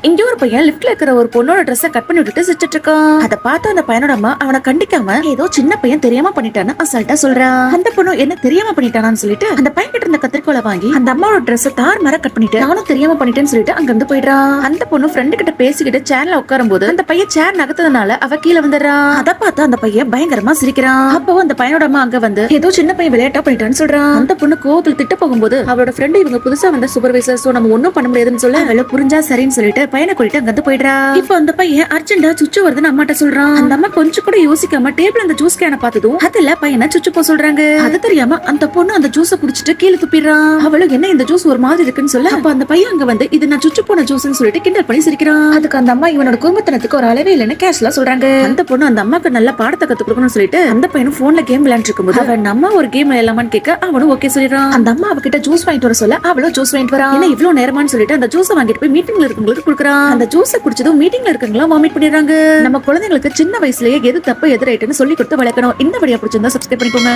இங்க ஒரு பையன் லிப்ட்ல இருக்கிற ஒரு பொண்ணோட ட்ரெஸ் கட் பண்ணி விட்டுட்டு சிரிச்சிட்டு இருக்கான். அதை பார்த்து அந்த பையனோட அம்மா அவனை கண்டிக்காம ஏதோ சின்ன பையன் தெரியாம பண்ணிட்டான்னு அசால்ட்டா சொல்றான். அந்த பொண்ணு என்ன தெரியாம பண்ணிட்டானான்னு சொல்லிட்டு அந்த பையன் கிட்ட இருந்த கத்திரிக்கோலை வாங்கி அந்த அம்மாவோட ட்ரெஸ் தார் மர கட் பண்ணிட்டு நானும் தெரியாம பண்ணிட்டேன்னு சொல்லிட்டு அங்க இருந்து போயிடுறான். அந்த பொண்ணு ஃப்ரெண்டு கிட்ட பேசிக்கிட்டு சேர்ல உட்காரும் போது அந்த பையன் சேர் நகர்த்ததுனால அவ கீழே வந்துடுறான். அதை பார்த்து அந்த பையன் பயங்கரமா சிரிக்கிறான். அப்போ அந்த பையனோட அம்மா அங்க வந்து ஏதோ சின்ன பையன் விளையாட்டா பண்ணிட்டான்னு சொல்றான். அந்த பொண்ணு கோவத்துல திட்ட போகும்போது அவளோட ஃப்ரெண்டு இவங்க புதுசா வந்த சூப்பர்வைசர், சோ நம்ம ஒண்ணும் பண்ண முடியாதுன்னு சொல்ல அவள புரிஞ்சா சரின்னு சொல்லிட்டு பையனை கூட்டிட்டு அங்க இருந்து போயிடுறா. இப்போ அந்த பையன் அர்ஜென்டா சுச்சு வருதுன்னு அம்மாட்ட சொல்றான். அந்த அம்மா கொஞ்சம் கூட யோசிக்காம டேபிள் அந்த ஜூஸ் கேன பார்த்ததும் அதுல பையனை சுச்சு போ சொல்றாங்க. அது தெரியாம அந்த பொண்ணு அந்த ஜூஸ குடிச்சிட்டு கீழே துப்பிடுறான். அவளும் என்ன இந்த ஜூஸ் ஒரு மாதிரி இருக்குன்னு சொல்ல அப்ப அந்த பையன் அங்க வந்து இது நான் சுச்சு போன ஜூஸ்னு சொல்லிட்டு கிண்டல் பண்ணி சிரிக்கிறான். அதுக்கு அந்த அம்மா இவனோட குடும்பத்தினத்துக்கு ஒரு அளவே இல்லைன்னு கேஷ்ல சொல்றாங்க. அந்த பொண்ணு அந்த அம்மாக்கு நல்ல பாடத்தை கத்து கொடுக்கணும்னு சொல்லிட்டு அந்த பையனும் போன்ல கேம் விளையாண்டு இருக்கும்போது அவன் நம்ம ஒரு கேம் விளையாடலாமான்னு கேட்க அவனும் ஓகே சொல்லிடுறான். அந்த அம்மா அவகிட்ட ஜூஸ் வாங்கிட்டு வர சொல்ல அவளும் ஜூஸ் வாங்கிட்டு வரா. என்ன இவ்வளவு நேரமான்னு சொல்லிட்டு அந்த ஜூஸை வாங்கிட்டு போய் மீட்டிங்ல இருக்கவங்களுக்கு கொடுக்குறான். அந்த ஜூஸை குடிச்சதும் மீட்டிங்ல இருக்கவங்க வாமிட் பண்ணிடுறாங்க. நம்ம குழந்தைங்களுக்கு சின்ன வயசுலயே எது தப்பு எது ரைட்டுன்னு சொல்லி கொடுத்து வளர்க்கணும். இந்த வீடியோ பிடிச்சிருந்தா சப்ஸ்கிரைப் பண்ணிக்கோங்க.